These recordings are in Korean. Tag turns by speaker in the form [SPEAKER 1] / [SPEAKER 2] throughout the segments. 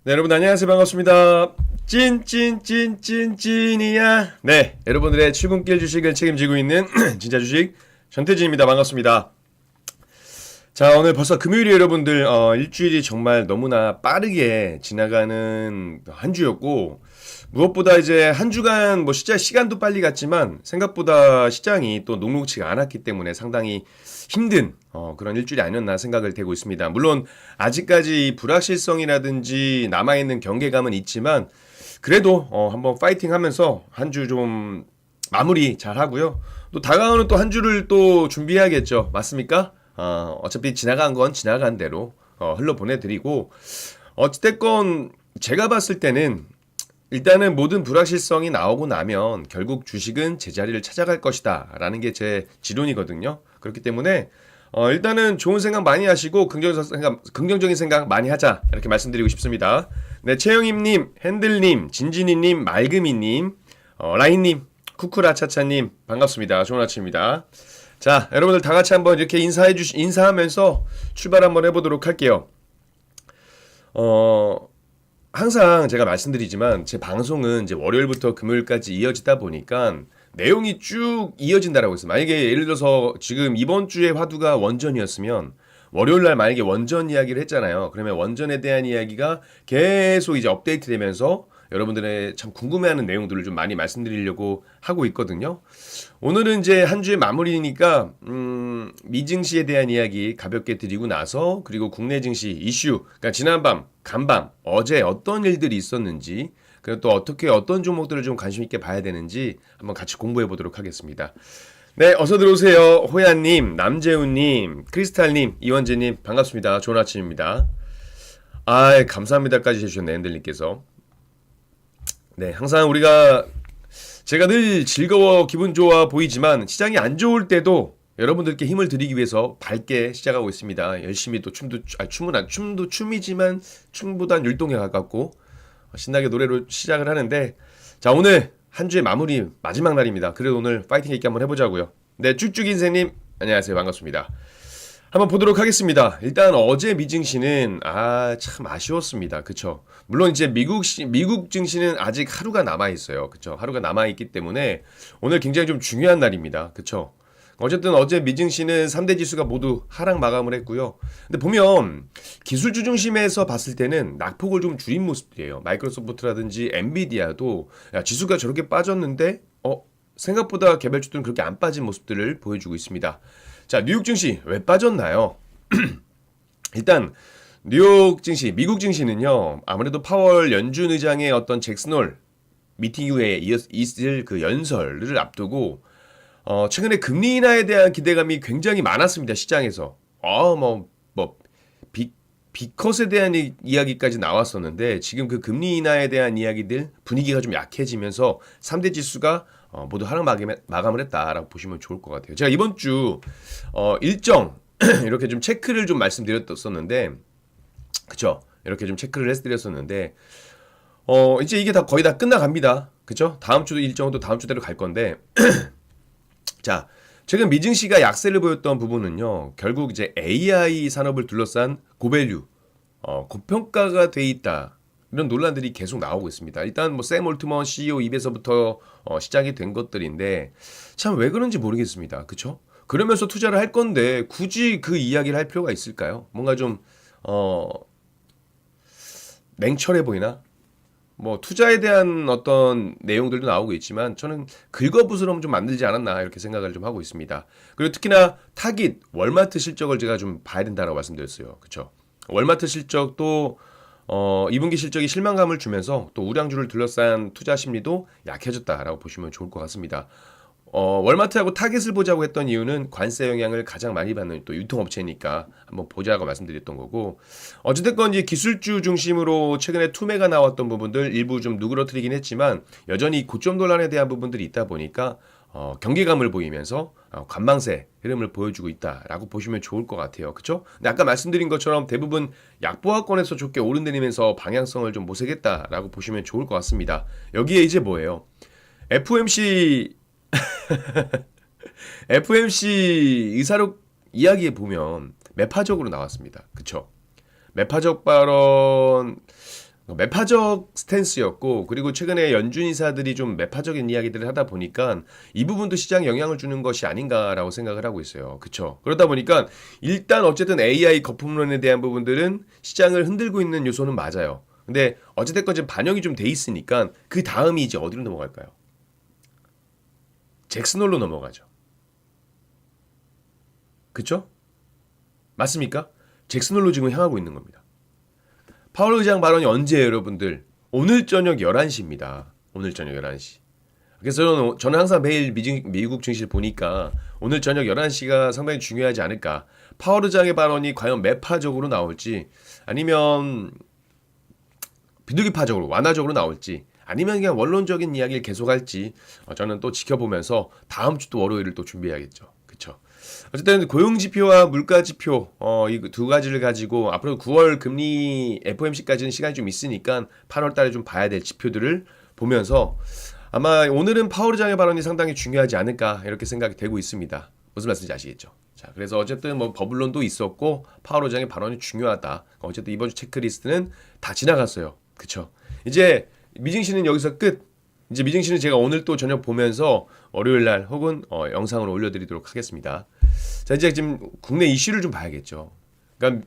[SPEAKER 1] 네, 여러분 안녕하세요. 반갑습니다. 찐이야. 네, 여러분들의 출근길 주식을 책임지고 있는 진짜 주식 전태진입니다. 반갑습니다. 자, 오늘 벌써 금요일이 여러분들 일주일이 정말 너무나 빠르게 지나가는 한 주였고, 무엇보다 이제 한 주간 뭐 시간도 빨리 갔지만 생각보다 시장이 또 녹록치가 않았기 때문에 상당히 힘든 그런 일주일이 아니었나 생각을 되고 있습니다. 물론 아직까지 불확실성이라든지 남아있는 경계감은 있지만 그래도 한번 파이팅하면서 한 주 좀 마무리 잘 하고요. 또 다가오는 또 한 주를 또 준비해야겠죠. 맞습니까? 어차피 지나간 건 지나간 대로 흘러 보내드리고 어찌됐건 제가 봤을 때는 일단은 모든 불확실성이 나오고 나면 결국 주식은 제자리를 찾아갈 것이다 라는 게 제 지론이거든요. 그렇기 때문에 일단은 좋은 생각 많이 하시고 긍정적인 생각 많이 하자 이렇게 말씀드리고 싶습니다. 네, 최영임님, 핸들님, 진진이님, 말금이님, 라인님, 쿠쿠라차차님 반갑습니다. 좋은 아침입니다. 자, 여러분들 다 같이 한번 이렇게 인사하면서 출발 한번 해보도록 할게요. 항상 제가 말씀드리지만 제 방송은 이제 월요일부터 금요일까지 이어지다 보니까 내용이 쭉 이어진다라고 했어요. 만약에 예를 들어서 지금 이번 주에 화두가 원전이었으면 월요일 날 만약에 원전 이야기를 했잖아요. 그러면 원전에 대한 이야기가 계속 이제 업데이트 되면서 여러분들의 참 궁금해하는 내용들을 좀 많이 말씀드리려고 하고 있거든요. 오늘은 이제 한 주의 마무리니까 미증시에 대한 이야기 가볍게 드리고 나서 그리고 국내 증시 이슈, 그러니까 지난밤, 간밤, 어제 어떤 일들이 있었는지 그리고 또 어떻게 어떤 종목들을 좀 관심 있게 봐야 되는지 한번 같이 공부해 보도록 하겠습니다. 네, 어서 들어오세요. 호야님, 남재훈님, 크리스탈님, 이원재님 반갑습니다. 좋은 아침입니다. 아, 감사합니다까지 해주셨네, 핸들님께서. 네, 항상 제가 늘 즐거워 기분 좋아 보이지만 시장이 안 좋을 때도 여러분들께 힘을 드리기 위해서 밝게 시작하고 있습니다. 열심히 또 춤도 춤이지만 춤보단 율동에 가깝고 신나게 노래로 시작을 하는데 자, 오늘 한 주의 마무리 마지막 날입니다. 그래도 오늘 파이팅 있게 한번 해보자고요. 네, 쭉쭉 인생님 안녕하세요. 반갑습니다. 한번 보도록 하겠습니다. 일단 어제 미증시는 참 아쉬웠습니다. 그쵸? 물론 이제 미국 증시는 아직 하루가 남아 있어요. 그쵸? 하루가 남아 있기 때문에 오늘 굉장히 좀 중요한 날입니다. 그쵸? 어쨌든 어제 미증시는 3대 지수가 모두 하락 마감을 했고요. 근데 보면 기술주 중심에서 봤을 때는 낙폭을 좀 줄인 모습들이에요. 마이크로소프트라든지 엔비디아도 야, 지수가 저렇게 빠졌는데 생각보다 개별주들은 그렇게 안 빠진 모습들을 보여주고 있습니다. 자, 뉴욕 증시 왜 빠졌나요? 일단 뉴욕 증시, 미국 증시는요. 아무래도 파월 연준 의장의 어떤 잭슨홀 미팅 이후에 있을 그 연설을 앞두고 최근에 금리 인하에 대한 기대감이 굉장히 많았습니다. 시장에서. 비컷에 대한 이야기까지 나왔었는데 지금 그 금리 인하에 대한 이야기들 분위기가 좀 약해지면서 3대 지수가 모두 하락 마감을 했다라고 보시면 좋을 것 같아요. 제가 이번 주 일정 이렇게 좀 체크를 좀 말씀드렸었는데 그쵸? 이렇게 좀 체크를 해드렸었는데 이제 이게 다 거의 다 끝나갑니다. 그쵸? 다음 주도 일정도 다음 주대로 갈 건데 자, 최근 미증시가 약세를 보였던 부분은요. 결국 이제 AI 산업을 둘러싼 고밸류, 고평가가 돼 있다. 이런 논란들이 계속 나오고 있습니다. 일단 뭐 샘 올트먼 CEO 입에서부터 시작이 된 것들인데 참 왜 그런지 모르겠습니다. 그쵸? 그러면서 투자를 할 건데 굳이 그 이야기를 할 필요가 있을까요? 뭔가 좀 냉철해 보이나? 뭐 투자에 대한 어떤 내용들도 나오고 있지만 저는 긁어부스럼 좀 만들지 않았나 이렇게 생각을 좀 하고 있습니다. 그리고 특히나 타깃 월마트 실적을 제가 좀 봐야 된다고 말씀드렸어요. 그렇죠? 월마트 실적도 2분기 실적이 실망감을 주면서 또 우량주를 둘러싼 투자 심리도 약해졌다라고 보시면 좋을 것 같습니다. 월마트하고 타겟을 보자고 했던 이유는 관세 영향을 가장 많이 받는 또 유통업체니까 한번 보자고 말씀드렸던 거고 어찌됐건 이제 기술주 중심으로 최근에 투매가 나왔던 부분들 일부 좀 누그러뜨리긴 했지만 여전히 고점 논란에 대한 부분들이 있다 보니까 경계감을 보이면서 관망세 흐름을 보여주고 있다라고 보시면 좋을 것 같아요. 그렇죠? 근데 아까 말씀드린 것처럼 대부분 약보합권에서 좋게 오른다니면서 방향성을 좀 모색했다라고 보시면 좋을 것 같습니다. 여기에 이제 뭐예요? FMC 의사록 이야기에 보면 매파적으로 나왔습니다. 그쵸? 매파적 발언 매파적 스탠스였고, 그리고 최근에 연준 인사들이 좀 매파적인 이야기들을 하다 보니까 이 부분도 시장에 영향을 주는 것이 아닌가라고 생각을 하고 있어요. 그쵸? 그러다 보니까 일단 어쨌든 AI 거품론에 대한 부분들은 시장을 흔들고 있는 요소는 맞아요. 근데 어찌됐건 지금 반영이 좀 돼 있으니까 그 다음이 이제 어디로 넘어갈까요? 잭슨홀로 넘어가죠. 그쵸? 맞습니까? 잭슨홀로 지금 향하고 있는 겁니다. 파월 의장 발언이 언제예요, 여러분들? 오늘 저녁 11시입니다. 오늘 저녁 11시. 그래서 저는 항상 매일 미국 증시를 보니까 오늘 저녁 11시가 상당히 중요하지 않을까. 파월 의장의 발언이 과연 매파적으로 나올지 아니면 비둘기파적으로 완화적으로 나올지 아니면 그냥 원론적인 이야기를 계속할지 저는 또 지켜보면서 다음 주 또 월요일을 또 준비해야겠죠. 그쵸? 어쨌든 고용지표와 물가지표 이 두 가지를 가지고 앞으로 9월 금리 FOMC까지는 시간이 좀 있으니까 8월 달에 좀 봐야 될 지표들을 보면서 아마 오늘은 파월 의장의 발언이 상당히 중요하지 않을까 이렇게 생각이 되고 있습니다. 무슨 말씀인지 아시겠죠? 자, 그래서 어쨌든 뭐 버블론도 있었고 파월 의장의 발언이 중요하다. 어쨌든 이번 주 체크리스트는 다 지나갔어요. 그쵸? 이제 미증시는 여기서 끝. 이제 미증시는 제가 오늘 또 저녁 보면서 월요일 날 혹은 영상으로 올려드리도록 하겠습니다. 자, 이제 지금 국내 이슈를 좀 봐야겠죠. 그러니까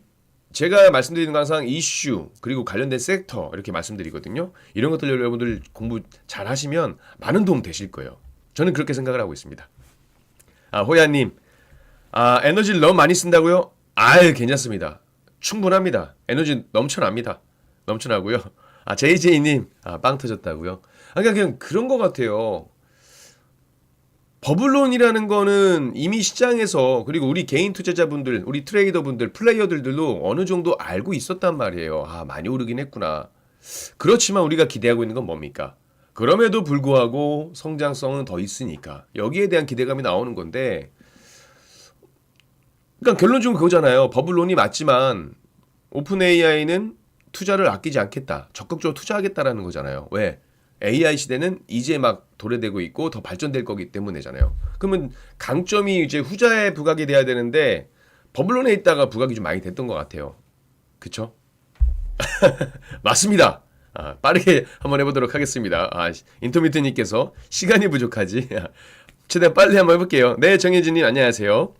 [SPEAKER 1] 제가 말씀드리는 건 항상 이슈 그리고 관련된 섹터 이렇게 말씀드리거든요. 이런 것들 여러분들 공부 잘 하시면 많은 도움 되실 거예요. 저는 그렇게 생각을 하고 있습니다. 호야님, 에너지를 너무 많이 쓴다고요? 아유, 괜찮습니다. 충분합니다. 에너지 넘쳐납니다. 넘쳐나고요. JJ님, 빵 터졌다고요? 그냥 그런 것 같아요. 버블론이라는 거는 이미 시장에서 그리고 우리 개인 투자자분들, 우리 트레이더분들, 플레이어들도 어느 정도 알고 있었단 말이에요. 많이 오르긴 했구나. 그렇지만 우리가 기대하고 있는 건 뭡니까? 그럼에도 불구하고 성장성은 더 있으니까 여기에 대한 기대감이 나오는 건데 그러니까 결론적으로 그거잖아요. 버블론이 맞지만 오픈 AI는 투자를 아끼지 않겠다. 적극적으로 투자하겠다라는 거잖아요. 왜? AI 시대는 이제 막 도래되고 있고 더 발전될 거기 때문에잖아요. 그러면 강점이 이제 후자에 부각이 돼야 되는데 버블론에 있다가 부각이 좀 많이 됐던 것 같아요. 그쵸? 맞습니다. 빠르게 한번 해보도록 하겠습니다. 인터미트님께서 시간이 부족하지. 최대한 빨리 한번 해볼게요. 네, 정혜진님 안녕하세요.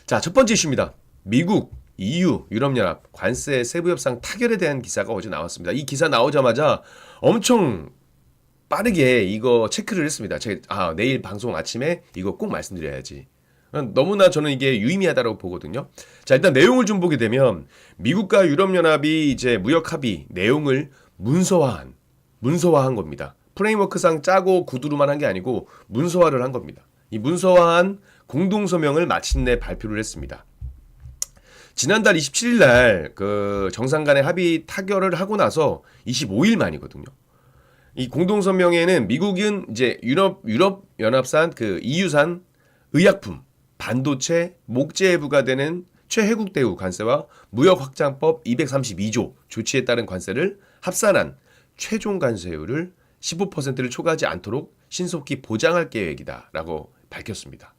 [SPEAKER 1] 자, 첫 번째 이슈입니다. 미국, EU, 유럽연합 관세 세부 협상 타결에 대한 기사가 어제 나왔습니다. 이 기사 나오자마자 엄청 빠르게 이거 체크를 했습니다. 제가 내일 방송 아침에 이거 꼭 말씀드려야지. 너무나 저는 이게 유의미하다고 보거든요. 자, 일단 내용을 좀 보게 되면 미국과 유럽연합이 이제 무역 합의 내용을 문서화한 겁니다. 프레임워크상 짜고 구두로만 한 게 아니고 문서화를 한 겁니다. 이 문서화한 공동서명을 마침내 발표를 했습니다. 지난달 27일 날 그 정상 간의 합의 타결을 하고 나서 25일 만이거든요. 이 공동성명에는 미국은 이제 유럽연합산 그 EU산 의약품, 반도체, 목재에 부과되는 최혜국 대우 관세와 무역확장법 232조 조치에 따른 관세를 합산한 최종 관세율을 15%를 초과하지 않도록 신속히 보장할 계획이다라고 밝혔습니다.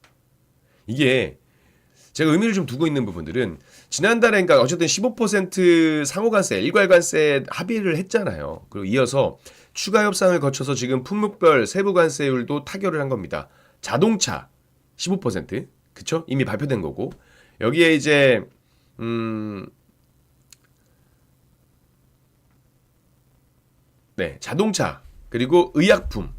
[SPEAKER 1] 이게 제가 의미를 좀 두고 있는 부분들은 지난달에 그러니까 어쨌든 15% 상호관세, 일괄관세 합의를 했잖아요. 그리고 이어서 추가 협상을 거쳐서 지금 품목별 세부관세율도 타결을 한 겁니다. 자동차 15%, 그쵸? 이미 발표된 거고 여기에 이제 자동차 그리고 의약품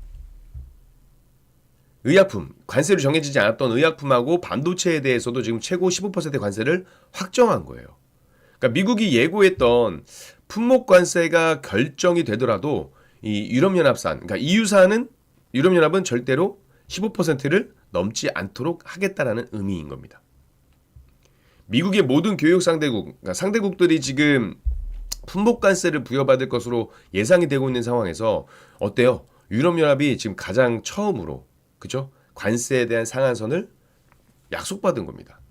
[SPEAKER 1] 관세로 정해지지 않았던 의약품하고 반도체에 대해서도 지금 최고 15% 관세를 확정한 거예요. 그러니까 미국이 예고했던 품목 관세가 결정이 되더라도 이 유럽연합산, 그러니까 EU산은 유럽연합은 절대로 15%를 넘지 않도록 하겠다라는 의미인 겁니다. 미국의 모든 교육 상대국, 그러니까 상대국들이 지금 품목 관세를 부여받을 것으로 예상이 되고 있는 상황에서 어때요? 유럽연합이 지금 가장 처음으로 그죠? 관세에 대한 상한선을 약속받은 겁니다.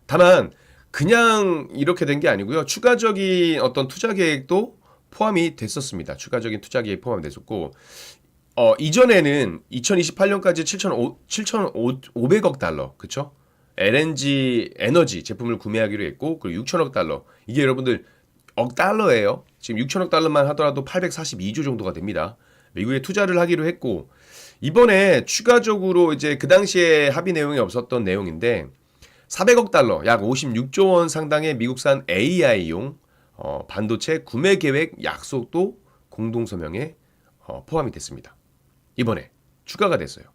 [SPEAKER 1] 다만 그냥 이렇게 된 게 아니고요. 추가적인 어떤 투자 계획도 포함이 됐었습니다. 추가적인 투자 계획 포함이 됐었고 이전에는 2028년까지 7,500억 달러, 그쵸? LNG 에너지 제품을 구매하기로 했고 그리고 6천억 달러. 이게 여러분들 억 달러예요. 지금 6천억 달러만 하더라도 842조 정도가 됩니다. 미국에 투자를 하기로 했고 이번에 추가적으로 이제 그 당시에 합의 내용이 없었던 내용인데 400억 달러, 약 56조 원 상당의 미국산 AI용 반도체 구매 계획 약속도 공동서명에 포함이 됐습니다. 이번에 추가가 됐어요.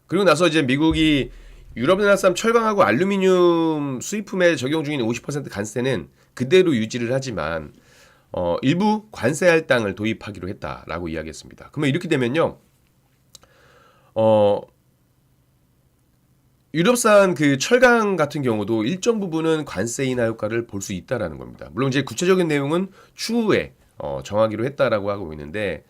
[SPEAKER 1] 그리고 나서 이제 미국이 유럽연합산 철강하고 알루미늄 수입품에 적용 중인 50% 관세는 그대로 유지를 하지만 일부 관세 할당을 도입하기로 했다라고 이야기했습니다. 그러면 이렇게 되면요, 유럽산 그 철강 같은 경우도 일정 부분은 관세 인하 효과를 볼 수 있다라는 겁니다. 물론 이제 구체적인 내용은 추후에 정하기로 했다라고 하고 있는데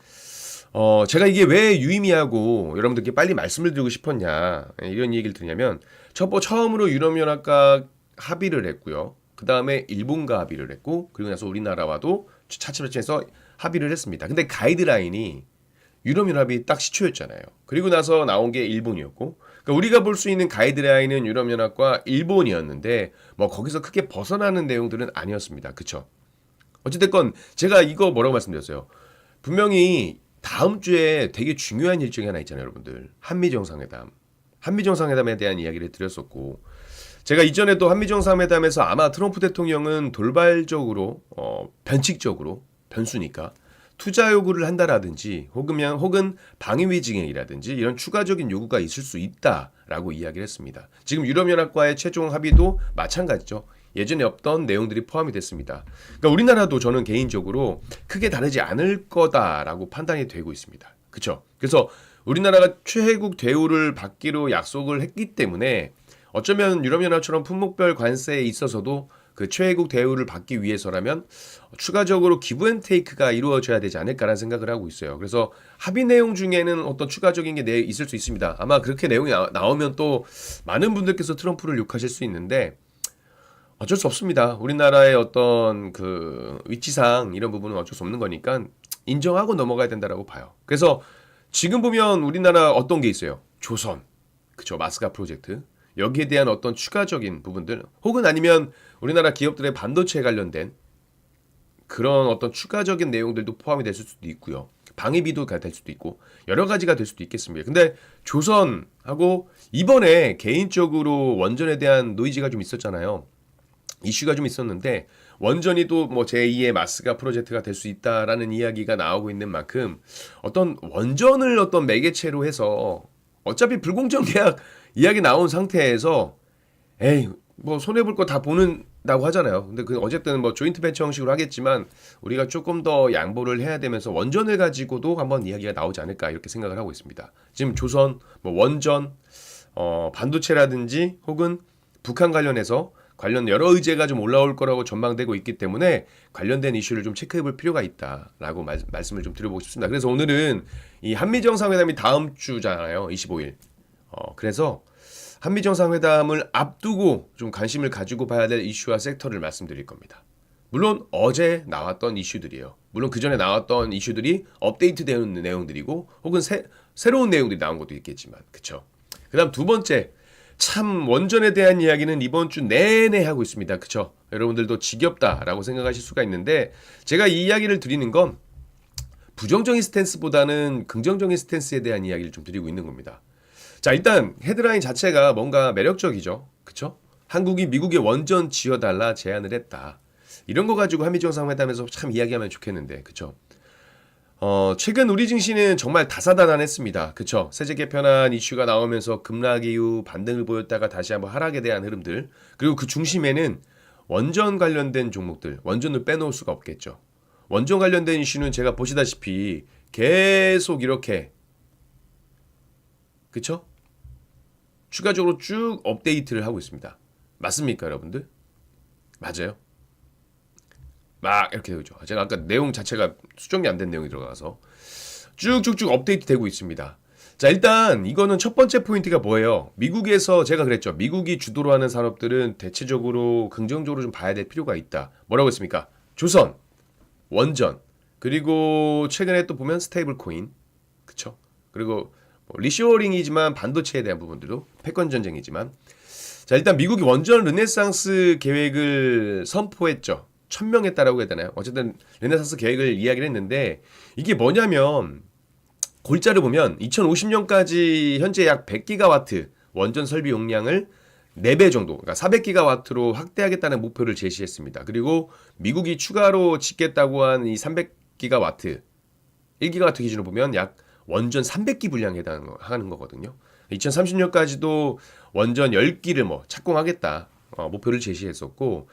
[SPEAKER 1] 제가 이게 왜 유의미하고 여러분들께 빨리 말씀을 드리고 싶었냐 이런 얘기를 드리냐면 처음으로 유럽연합과 합의를 했고요. 그 다음에 일본과 합의를 했고 그리고 나서 우리나라와도 차츰차츰해서 합의를 했습니다. 근데 가이드라인이 유럽연합이 딱 시초였잖아요. 그리고 나서 나온 게 일본이었고 그러니까 우리가 볼 수 있는 가이드라인은 유럽연합과 일본이었는데 뭐 거기서 크게 벗어나는 내용들은 아니었습니다. 그쵸? 어찌됐건 제가 이거 뭐라고 말씀드렸어요. 분명히 다음 주에 되게 중요한 일정이 하나 있잖아요, 여러분들. 한미정상회담. 한미정상회담에 대한 이야기를 드렸었고 제가 이전에도 한미정상회담에서 아마 트럼프 대통령은 돌발적으로 변칙적으로 변수니까 투자 요구를 한다라든지 혹은 방위비 증액이라든지 이런 추가적인 요구가 있을 수 있다라고 이야기를 했습니다. 지금 유럽연합과의 최종 합의도 마찬가지죠. 예전에 없던 내용들이 포함이 됐습니다. 그러니까 우리나라도 저는 개인적으로 크게 다르지 않을 거다라고 판단이 되고 있습니다. 그렇죠? 그래서 우리나라가 최혜국 대우를 받기로 약속을 했기 때문에 어쩌면 유럽연합처럼 품목별 관세에 있어서도 그 최혜국 대우를 받기 위해서라면 추가적으로 기브앤테이크가 이루어져야 되지 않을까라는 생각을 하고 있어요. 그래서 합의 내용 중에는 어떤 추가적인 게 있을 수 있습니다. 아마 그렇게 내용이 나오면 또 많은 분들께서 트럼프를 욕하실 수 있는데 어쩔 수 없습니다. 우리나라의 어떤 그 위치상 이런 부분은 어쩔 수 없는 거니까 인정하고 넘어가야 된다라고 봐요. 그래서 지금 보면 우리나라 어떤 게 있어요? 조선, 그쵸? 마스가 프로젝트. 여기에 대한 어떤 추가적인 부분들 혹은 아니면 우리나라 기업들의 반도체에 관련된 그런 어떤 추가적인 내용들도 포함이 됐을 수도 있고요. 방위비도 될 수도 있고 여러 가지가 될 수도 있겠습니다. 근데 조선하고 이번에 개인적으로 원전에 대한 노이즈가 좀 있었잖아요. 이슈가 좀 있었는데 원전이 또 뭐 제2의 마스가 프로젝트가 될 수 있다라는 이야기가 나오고 있는 만큼 어떤 원전을 어떤 매개체로 해서 어차피 불공정 계약 이야기 나온 상태에서 에이 뭐 손해볼 거 다 보는다고 하잖아요. 근데 그 어쨌든 뭐 조인트 벤처 형식으로 하겠지만 우리가 조금 더 양보를 해야 되면서 원전을 가지고도 한번 이야기가 나오지 않을까 이렇게 생각을 하고 있습니다. 지금 조선 뭐 원전 반도체라든지 혹은 북한 관련 여러 의제가 좀 올라올 거라고 전망되고 있기 때문에 관련된 이슈를 좀 체크해 볼 필요가 있다라고 말씀을 좀 드려보고 싶습니다. 그래서 오늘은 이 한미정상회담이 다음 주잖아요. 25일. 그래서 한미정상회담을 앞두고 좀 관심을 가지고 봐야 될 이슈와 섹터를 말씀드릴 겁니다. 물론 어제 나왔던 이슈들이에요. 물론 그 전에 나왔던 이슈들이 업데이트되는 내용들이고 혹은 새로운 내용들이 나온 것도 있겠지만 그쵸? 그 다음 두 번째 참 원전에 대한 이야기는 이번 주 내내 하고 있습니다. 그쵸? 여러분들도 지겹다라고 생각하실 수가 있는데 제가 이 이야기를 드리는 건 부정적인 스탠스보다는 긍정적인 스탠스에 대한 이야기를 좀 드리고 있는 겁니다. 자, 일단 헤드라인 자체가 뭔가 매력적이죠. 그쵸? 한국이 미국에 원전 지어달라 제안을 했다. 이런 거 가지고 한미정상회담에서 참 이야기하면 좋겠는데 그쵸? 최근 우리 증시는 정말 다사다난했습니다. 그쵸? 세제 개편안 이슈가 나오면서 급락 이후 반등을 보였다가 다시 한번 하락에 대한 흐름들 그리고 그 중심에는 원전 관련된 종목들 원전을 빼놓을 수가 없겠죠. 원전 관련된 이슈는 제가 보시다시피 계속 이렇게 그쵸? 추가적으로 쭉 업데이트를 하고 있습니다. 맞습니까 여러분들? 맞아요. 막 이렇게 되죠. 제가 아까 내용 자체가 수정이 안 된 내용이 들어가서 쭉쭉쭉 업데이트 되고 있습니다. 자, 일단 이거는 첫 번째 포인트가 뭐예요? 미국에서 제가 그랬죠. 미국이 주도로 하는 산업들은 대체적으로 긍정적으로 좀 봐야 될 필요가 있다. 뭐라고 했습니까? 조선, 원전, 그리고 최근에 또 보면 스테이블 코인, 그쵸? 그리고 뭐 리쇼어링이지만 반도체에 대한 부분들도 패권 전쟁이지만 자, 일단 미국이 원전 르네상스 계획을 선포했죠. 천명했다라고 해야 되나요? 어쨌든 르네상스 계획을 이야기를 했는데 이게 뭐냐면 골자를 보면 2050년까지 현재 약 100기가와트 원전 설비 용량을 4배 정도, 그러니까 400기가와트로 확대하겠다는 목표를 제시했습니다. 그리고 미국이 추가로 짓겠다고 한 이 300기가와트, 1기가와트 기준으로 보면 약 원전 300기 분량에 해당하는 거거든요. 2030년까지도 원전 10기를 뭐 착공하겠다 목표를 제시했었고,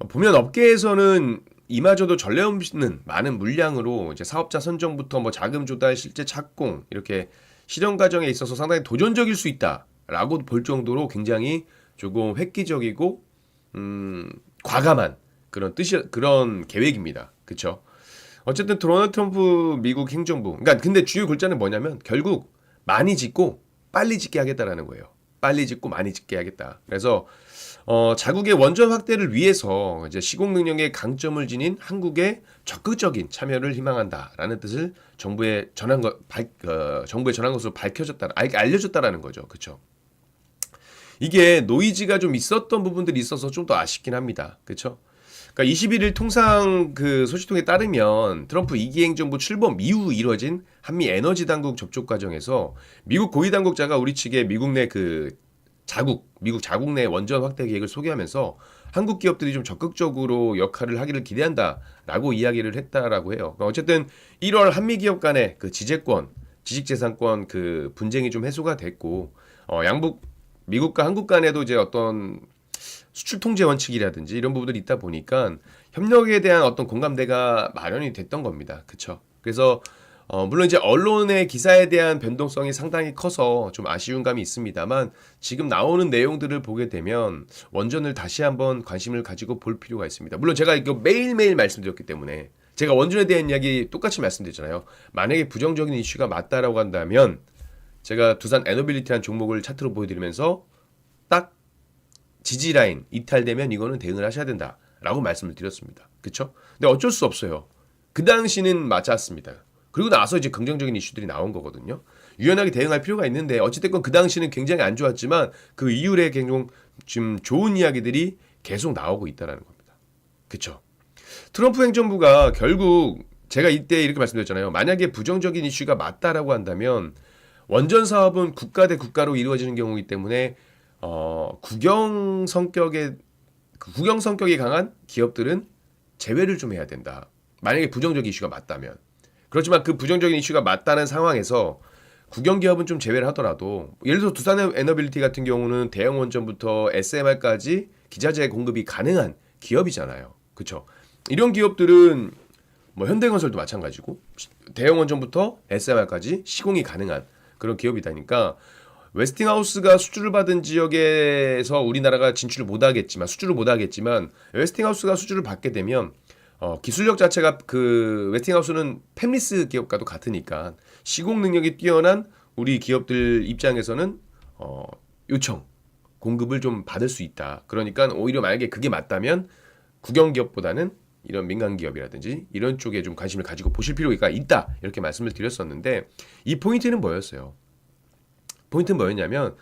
[SPEAKER 1] 보면 업계에서는 이마저도 전례 없는 많은 물량으로 이제 사업자 선정부터 뭐 자금 조달, 실제 착공 이렇게 실현 과정에 있어서 상당히 도전적일 수 있다라고 볼 정도로 굉장히 조금 획기적이고 과감한 그런 계획입니다. 그렇죠? 어쨌든 도널드 트럼프 미국 행정부, 그러니까 근데 주요 골자는 뭐냐면 결국 많이 짓고 빨리 짓게 하겠다라는 거예요. 빨리 짓고 많이 짓게 하겠다. 그래서 자국의 원전 확대를 위해서 이제 시공 능력의 강점을 지닌 한국의 적극적인 참여를 희망한다라는 뜻을 정부에 전한 것으로 알려졌다라는 거죠. 그렇죠? 이게 노이즈가 좀 있었던 부분들이 있어서 좀 더 아쉽긴 합니다. 그렇죠? 그러니까 21일 통상 그 소식통에 따르면 트럼프 2기 행정부 출범 이후 이뤄진 한미 에너지 당국 접촉 과정에서 미국 고위 당국자가 우리 측에 미국 자국 내 원전 확대 계획을 소개하면서 한국 기업들이 좀 적극적으로 역할을 하기를 기대한다라고 이야기를 했다라고 해요. 그러니까 어쨌든 1월 한미 기업 간의 그 지식재산권 그 분쟁이 좀 해소가 됐고, 양국 미국과 한국 간에도 이제 어떤 수출 통제 원칙이라든지 이런 부분들이 있다 보니까 협력에 대한 어떤 공감대가 마련이 됐던 겁니다. 그렇죠? 그래서 물론 이제 언론의 기사에 대한 변동성이 상당히 커서 좀 아쉬운 감이 있습니다만 지금 나오는 내용들을 보게 되면 원전을 다시 한번 관심을 가지고 볼 필요가 있습니다. 물론 제가 이거 매일매일 말씀드렸기 때문에 제가 원전에 대한 이야기 똑같이 말씀드렸잖아요. 만약에 부정적인 이슈가 맞다라고 한다면 제가 두산 에너빌리티한 종목을 차트로 보여드리면서 딱 지지 라인 이탈되면 이거는 대응을 하셔야 된다라고 말씀을 드렸습니다. 그렇죠? 근데 어쩔 수 없어요. 그 당시는 맞았습니다. 그리고 나서 이제 긍정적인 이슈들이 나온 거거든요. 유연하게 대응할 필요가 있는데 어찌됐건 그 당시는 굉장히 안 좋았지만 그 이후에 굉장히 지금 좋은 이야기들이 계속 나오고 있다는 겁니다. 그렇죠? 트럼프 행정부가 결국 제가 이때 이렇게 말씀드렸잖아요. 만약에 부정적인 이슈가 맞다라고 한다면 원전 사업은 국가 대 국가로 이루어지는 경우이기 때문에 국영 성격이 강한 기업들은 제외를 좀 해야 된다. 만약에 부정적인 이슈가 맞다면. 그렇지만 그 부정적인 이슈가 맞다는 상황에서 국영 기업은 좀 제외를 하더라도 예를 들어 두산 에너빌리티 같은 경우는 대형 원전부터 SMR까지 기자재 공급이 가능한 기업이잖아요. 그렇죠? 이런 기업들은 뭐 현대건설도 마찬가지고 대형 원전부터 SMR까지 시공이 가능한 그런 기업이다니까 웨스팅하우스가 수주를 받은 지역에서 우리나라가 수주를 못하겠지만 웨스팅하우스가 수주를 받게 되면 기술력 자체가 그 웨스팅하우스는 팹리스 기업과도 같으니까 시공 능력이 뛰어난 우리 기업들 입장에서는 요청 공급을 좀 받을 수 있다. 그러니까 오히려 만약에 그게 맞다면 국영 기업보다는 이런 민간 기업이라든지 이런 쪽에 좀 관심을 가지고 보실 필요가 있다. 이렇게 말씀을 드렸었는데 이 포인트는 뭐였어요? 포인트는 뭐였냐면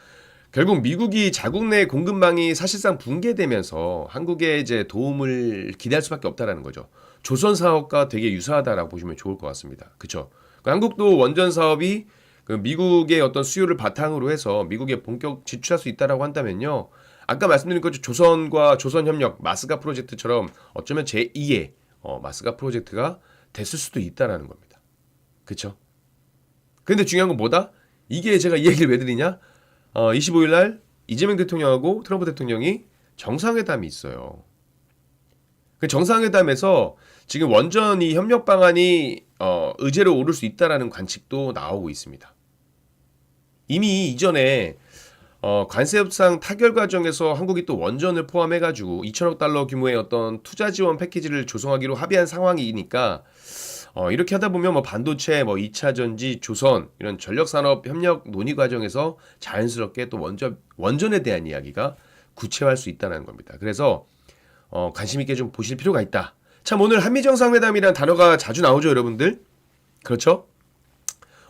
[SPEAKER 1] 결국 미국이 자국 내 공급망이 사실상 붕괴되면서 한국에 이제 도움을 기대할 수밖에 없다라는 거죠. 조선 사업과 되게 유사하다라고 보시면 좋을 것 같습니다. 그렇죠? 한국도 원전 사업이 그 미국의 어떤 수요를 바탕으로 해서 미국에 본격 진출할 수 있다라고 한다면요. 아까 말씀드린 것처럼 조선과 조선협력 마스가 프로젝트처럼 어쩌면 제2의 마스가 프로젝트가 됐을 수도 있다라는 겁니다. 그렇죠? 근데 중요한 건 뭐다? 이게 제가 이 얘기를 왜 드리냐? 25일 날 이재명 대통령하고 트럼프 대통령이 정상회담이 있어요. 그 정상회담에서 지금 원전 이 협력 방안이 의제로 오를 수 있다라는 관측도 나오고 있습니다. 이미 이전에 관세 협상 타결 과정에서 한국이 또 원전을 포함해가지고 2천억 달러 규모의 어떤 투자 지원 패키지를 조성하기로 합의한 상황이니까 이렇게 하다 보면 뭐 반도체, 뭐 2차 전지, 조선 이런 전력 산업 협력 논의 과정에서 자연스럽게 또 원전에 대한 이야기가 구체화할 수 있다는 겁니다. 그래서 관심 있게 좀 보실 필요가 있다. 참 오늘 한미 정상회담이라는 단어가 자주 나오죠, 여러분들. 그렇죠?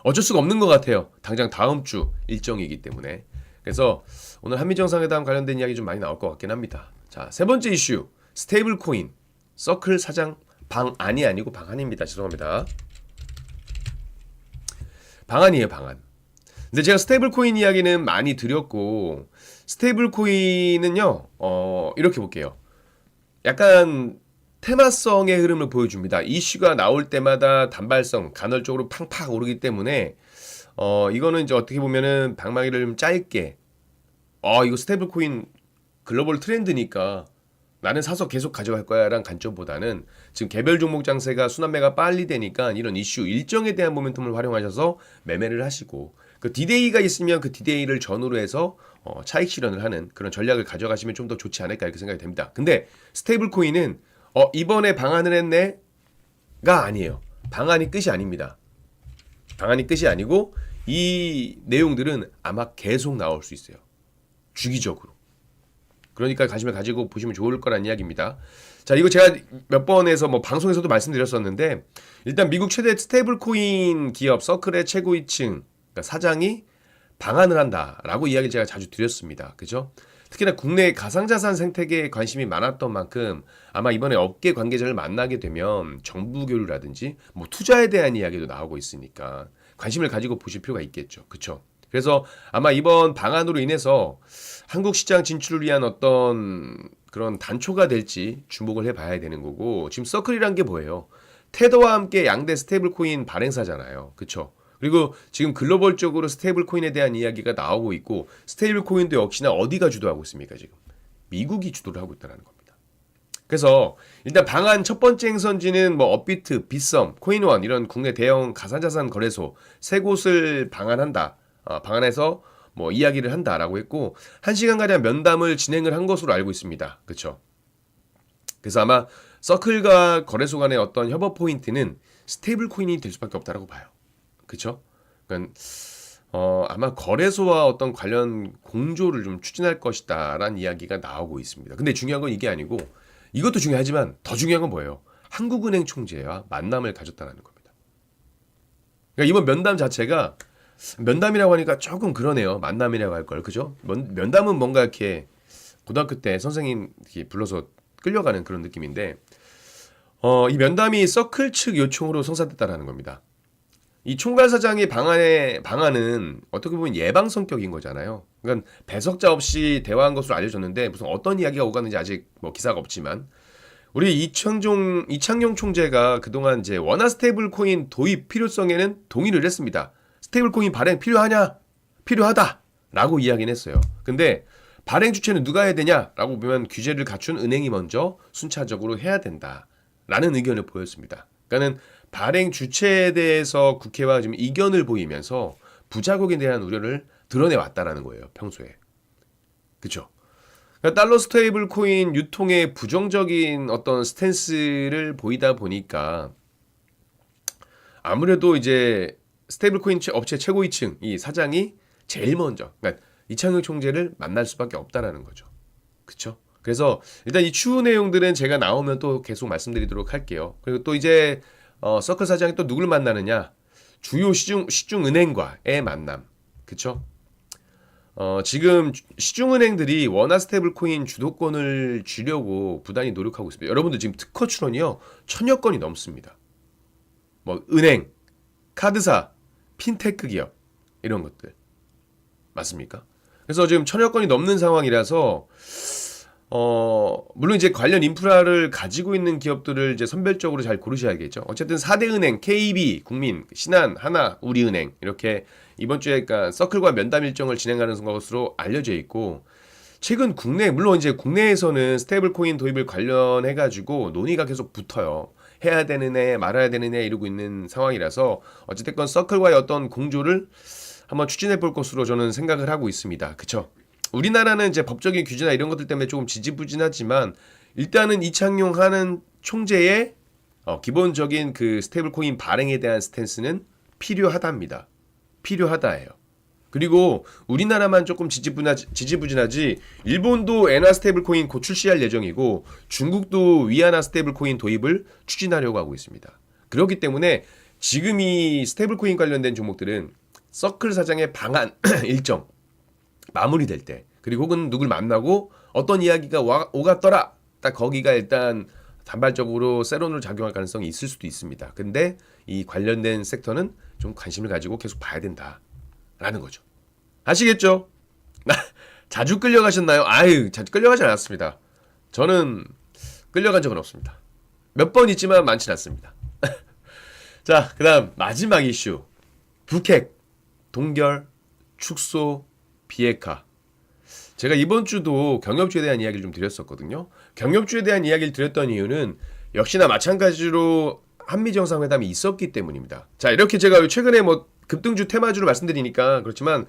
[SPEAKER 1] 어쩔 수가 없는 것 같아요. 당장 다음 주 일정이기 때문에. 그래서 오늘 한미 정상회담 관련된 이야기 좀 많이 나올 것 같긴 합니다. 자, 세 번째 이슈, 스테이블 코인. 서클 사장 방안이 아니고 방안입니다. 죄송합니다. 방안이에요, 방안. 근데 제가 스테이블 코인 이야기는 많이 드렸고, 스테이블 코인은요, 이렇게 볼게요. 약간 테마성의 흐름을 보여줍니다. 이슈가 나올 때마다 단발성, 간헐적으로 팡팡 오르기 때문에, 이거는 이제 어떻게 보면은 방망이를 좀 짧게, 이거 스테이블 코인 글로벌 트렌드니까 나는 사서 계속 가져갈 거야 라는 관점보다는 지금 개별 종목 장세가 순환매가 빨리 되니까 이런 이슈 일정에 대한 모멘텀을 활용하셔서 매매를 하시고, 그 디데이가 있으면 그 디데이를 전후로 해서 차익 실현을 하는 그런 전략을 가져가시면 좀 더 좋지 않을까 이렇게 생각이 됩니다. 근데 스테이블 코인은 이번에 방안을 했네가 아니에요. 방안이 끝이 아닙니다. 방안이 끝이 아니고 이 내용들은 아마 계속 나올 수 있어요. 주기적으로. 그러니까 관심을 가지고 보시면 좋을 거란 이야기입니다. 자, 이거 제가 몇 번에서 뭐 방송에서도 말씀드렸었는데, 일단 미국 최대 스테이블 코인 기업 서클의 최고위층, 그러니까 사장이 방안을 한다라고 이야기를 제가 자주 드렸습니다. 그죠? 특히나 국내 가상자산 생태계에 관심이 많았던 만큼 아마 이번에 업계 관계자를 만나게 되면 정부 교류라든지 뭐 투자에 대한 이야기도 나오고 있으니까 관심을 가지고 보실 필요가 있겠죠. 그쵸? 그래서 아마 이번 방안으로 인해서 한국 시장 진출을 위한 어떤 그런 단초가 될지 주목을 해봐야 되는 거고, 지금 서클이란 게 뭐예요? 테더와 함께 양대 스테이블 코인 발행사잖아요. 그쵸? 그리고 지금 글로벌적으로 스테이블 코인에 대한 이야기가 나오고 있고, 스테이블 코인도 역시나 어디가 주도하고 있습니까? 지금 미국이 주도를 하고 있다는 겁니다. 그래서 일단 방안 첫 번째 행선지는 뭐 업비트, 빗썸, 코인원 이런 국내 대형 가상자산 거래소 세 곳을 방한한다. 방안에서 뭐 이야기를 한다라고 했고, 1시간가량 면담을 진행을 한 것으로 알고 있습니다. 그렇죠? 그래서 아마 서클과 거래소 간의 어떤 협업 포인트는 스테이블 코인이 될 수밖에 없다라고 봐요. 그렇죠? 그러니까 아마 거래소와 어떤 관련 공조를 좀 추진할 것이다라는 이야기가 나오고 있습니다. 근데 중요한 건 이게 아니고, 이것도 중요하지만 더 중요한 건 뭐예요? 한국은행 총재와 만남을 가졌다는 겁니다. 그러니까 이번 면담 자체가 면담이라고 하니까 조금 그러네요. 만남이라고 할 걸. 그죠? 면담은 뭔가 이렇게 고등학교 때 선생님 이렇게 불러서 끌려가는 그런 느낌인데, 이 면담이 서클 측 요청으로 성사됐다라는 겁니다. 이 총괄 사장의 방안은 어떻게 보면 예방 성격인 거잖아요. 그러니까 배석자 없이 대화한 것으로 알려졌는데, 무슨 어떤 이야기가 오갔는지 아직 뭐 기사가 없지만, 우리 이창용 총재가 그동안 이제 원화 스테이블 코인 도입 필요성에는 동의를 했습니다. 스테이블 코인 발행 필요하냐? 필요하다라고 이야기는 했어요. 근데 발행 주체는 누가 해야 되냐라고 보면 규제를 갖춘 은행이 먼저 순차적으로 해야 된다라는 의견을 보였습니다. 그러니까는 발행 주체에 대해서 국회와 지금 이견을 보이면서 부작용에 대한 우려를 드러내 왔다라는 거예요. 평소에. 그렇죠? 그러니까 달러 스테이블 코인 유통에 부정적인 어떤 스탠스를 보이다 보니까 아무래도 이제 스테이블 코인 업체 최고위층 이 사장이 제일 먼저, 그러니까 이창용 총재를 만날 수밖에 없다라는 거죠. 그렇죠? 그래서 일단 이 추후 내용들은 제가 나오면 또 계속 말씀드리도록 할게요. 그리고 또 이제 서클 사장이 또 누굴 만나느냐? 주요 시중은행과의 만남. 그렇죠? 지금 시중은행들이 원화 스테이블 코인 주도권을 쥐려고 부단히 노력하고 있습니다. 여러분들 지금 특허 출원이요 1000여 건이 넘습니다. 뭐 은행, 카드사, 핀테크 기업 이런 것들 맞습니까? 그래서 지금 1000여 건이 넘는 상황이라서 물론 이제 관련 인프라를 가지고 있는 기업들을 이제 선별적으로 잘 고르셔야겠죠. 어쨌든 4대 은행, KB, 국민, 신한, 하나, 우리은행 이렇게 이번 주에 그러니까 서클과 면담 일정을 진행하는 것으로 알려져 있고, 최근 물론 이제 국내에서는 스테이블 코인 도입을 관련해 가지고 논의가 계속 붙어요. 해야 되느냐 말아야 되느냐 이러고 있는 상황이라서 어쨌든 서클과의 어떤 공조를 한번 추진해 볼 것으로 저는 생각을 하고 있습니다. 그쵸? 우리나라는 이제 법적인 규제나 이런 것들 때문에 조금 지지부진하지만 일단은 이창용 하는 총재의 기본적인 그 스테이블 코인 발행에 대한 스탠스는 필요하답니다. 필요하다예요. 그리고 우리나라만 조금 지지부진하지 일본도 엔화 스테이블 코인 곧 출시할 예정이고 중국도 위안화 스테이블 코인 도입을 추진하려고 하고 있습니다. 그렇기 때문에 지금 이 스테이블 코인 관련된 종목들은 서클 사장의 방안 일정 마무리될 때, 그리고 혹은 누굴 만나고 어떤 이야기가 오갔더라 딱 거기가 일단 단발적으로 세론으로 작용할 가능성이 있을 수도 있습니다. 근데 이 관련된 섹터는 좀 관심을 가지고 계속 봐야 된다라는 거죠. 아시겠죠? 자주 끌려가셨나요? 아유, 자주 끌려가지 않았습니다. 저는 끌려간 적은 없습니다. 몇 번 있지만 많진 않습니다. 자, 그 다음 마지막 이슈. 북핵, 동결, 축소, 비핵화. 제가 이번 주도 경협주에 대한 이야기를 좀 드렸었거든요. 경협주에 대한 이야기를 드렸던 이유는 역시나 마찬가지로 한미정상회담이 있었기 때문입니다. 자, 이렇게 제가 최근에 뭐 급등주 테마주로 말씀드리니까 그렇지만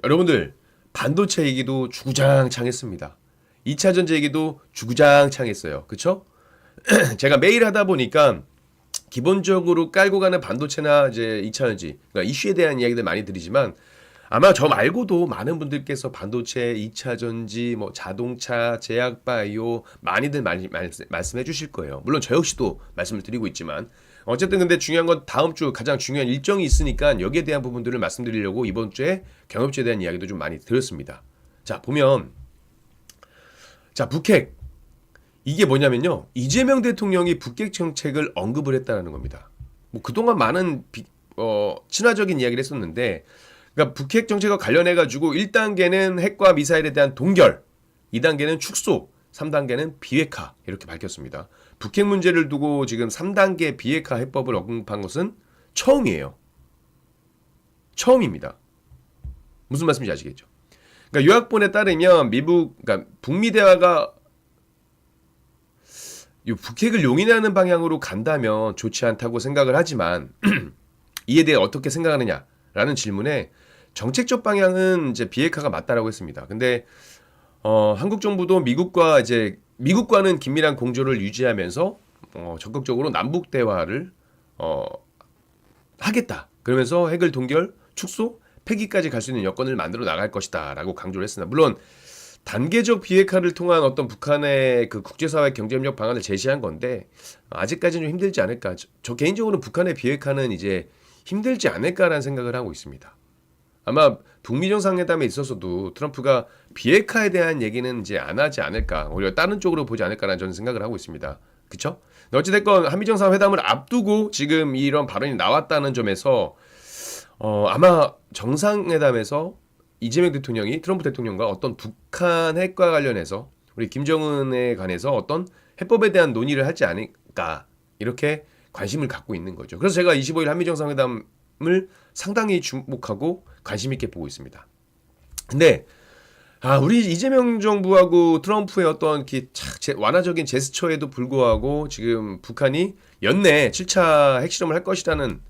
[SPEAKER 1] 여러분들 반도체 얘기도 주구장창했습니다. 2차 전지 얘기도 주구장창했어요. 그쵸? 제가 매일 하다 보니까 기본적으로 깔고 가는 반도체나 이제 2차 전지, 그러니까 이슈에 대한 이야기들 많이 드리지만 아마 저 말고도 많은 분들께서 반도체, 2차 전지, 뭐 자동차, 제약 바이오 많이들 많이 말씀해 주실 거예요. 물론 저 역시도 말씀을 드리고 있지만 어쨌든 근데 중요한 건 다음 주 가장 중요한 일정이 있으니까 여기에 대한 부분들을 말씀드리려고 이번 주에 경협주에 대한 이야기도 좀 많이 드렸습니다. 자, 보면 자, 북핵 이게 뭐냐면요. 이재명 대통령이 북핵 정책을 언급을 했다는 겁니다. 뭐 그동안 많은 친화적인 이야기를 했었는데 그러니까 북핵 정책과 관련해 가지고 1단계는 핵과 미사일에 대한 동결, 2단계는 축소, 3단계는 비핵화 이렇게 밝혔습니다. 북핵 문제를 두고 지금 3단계 비핵화 해법을 언급한 것은 처음이에요. 처음입니다. 무슨 말씀인지 아시겠죠? 그러니까 요약본에 따르면 그러니까 북미 대화가 이 북핵을 용인하는 방향으로 간다면 좋지 않다고 생각을 하지만 이에 대해 어떻게 생각하느냐라는 질문에 정책적 방향은 이제 비핵화가 맞다라고 했습니다. 근데 한국 정부도 미국과는 긴밀한 공조를 유지하면서 적극적으로 남북 대화를 하겠다. 그러면서 핵을 동결, 축소, 폐기까지 갈 수 있는 여건을 만들어 나갈 것이다라고 강조를 했습니다. 물론 단계적 비핵화를 통한 어떤 북한의 그 국제사회 경제협력 방안을 제시한 건데 아직까지는 좀 힘들지 않을까. 저 개인적으로는 북한의 비핵화는 이제 힘들지 않을까라는 생각을 하고 있습니다. 아마 북미 정상회담에 있어서도 트럼프가 비핵화에 대한 얘기는 이제 안 하지 않을까, 오히려 다른 쪽으로 보지 않을까라는 저는 생각을 하고 있습니다. 그쵸? 어찌됐건 한미 정상회담을 앞두고 지금 이런 발언이 나왔다는 점에서 아마 정상회담에서 이재명 대통령이 트럼프 대통령과 어떤 북한 핵과 관련해서 우리 김정은에 관해서 어떤 해법에 대한 논의를 하지 않을까 이렇게 관심을 갖고 있는 거죠. 그래서 제가 25일 한미 정상회담을 상당히 주목하고 관심 있게 보고 있습니다. 근데 우리 이재명 정부하고 트럼프의 어떤 완화적인 제스처에도 불구하고 지금 북한이 연내 7차 핵실험을 할 것이라는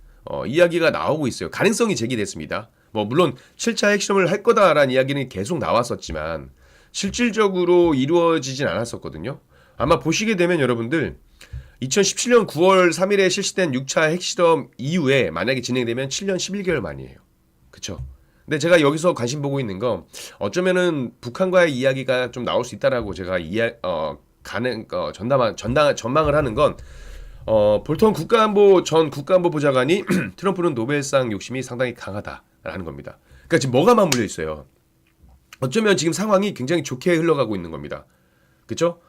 [SPEAKER 1] 이야기가 나오고 있어요. 가능성이 제기됐습니다. 뭐 물론 7차 핵실험을 할 거다라는 이야기는 계속 나왔었지만 실질적으로 이루어지진 않았었거든요. 아마 보시게 되면 여러분들 2017년 9월 3일에 실시된 6차 핵실험 이후에 만약에 진행되면 7년 11개월 만이에요. 그쵸? 근데 제가 여기서 관심 보고 있는 건 어쩌면은 북한과의 이야기가 좀 나올 수 있다라고 제가 전망을 하는 건 볼턴 전 국가안보 보좌관이 트럼프는 노벨상 욕심이 상당히 강하다라는 겁니다. 그러니까 지금 뭐가 맞물려 있어요. 어쩌면 지금 상황이 굉장히 좋게 흘러가고 있는 겁니다. 그렇죠?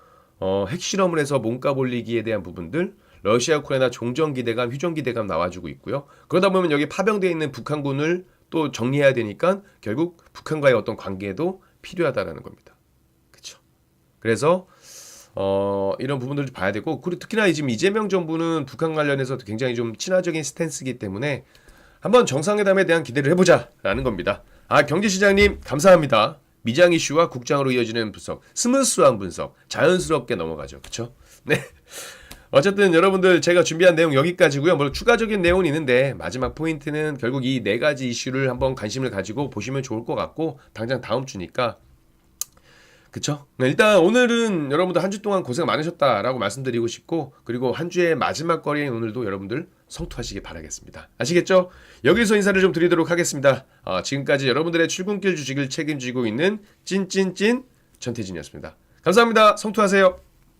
[SPEAKER 1] 핵실험을 해서 몸값 올리기에 대한 부분들, 러시아 우크라이나 종전기대감, 휴전기대감 나와주고 있고요. 그러다 보면 여기 파병되어 있는 북한군을 또 정리해야 되니까 결국 북한과의 어떤 관계도 필요하다라는 겁니다. 그렇죠? 그래서 이런 부분들을 봐야 되고, 그리고 특히나 지금 이재명 정부는 북한 관련해서 굉장히 좀 친화적인 스탠스이기 때문에 한번 정상회담에 대한 기대를 해보자라는 겁니다. 경제시장님 감사합니다. 미장 이슈와 국장으로 이어지는 분석, 스무스한 분석, 자연스럽게 넘어가죠. 그렇죠? 네. 어쨌든 여러분들 제가 준비한 내용 여기까지고요. 뭐 추가적인 내용은 있는데 마지막 포인트는 결국 이 네 가지 이슈를 한번 관심을 가지고 보시면 좋을 것 같고, 당장 다음 주니까 그쵸? 일단 오늘은 여러분들 한 주 동안 고생 많으셨다라고 말씀드리고 싶고, 그리고 한 주의 마지막 거리인 오늘도 여러분들 성투하시길 바라겠습니다. 아시겠죠? 여기서 인사를 좀 드리도록 하겠습니다. 지금까지 여러분들의 출근길 주식을 책임지고 있는 찐찐찐 전태진이었습니다. 감사합니다. 성투하세요.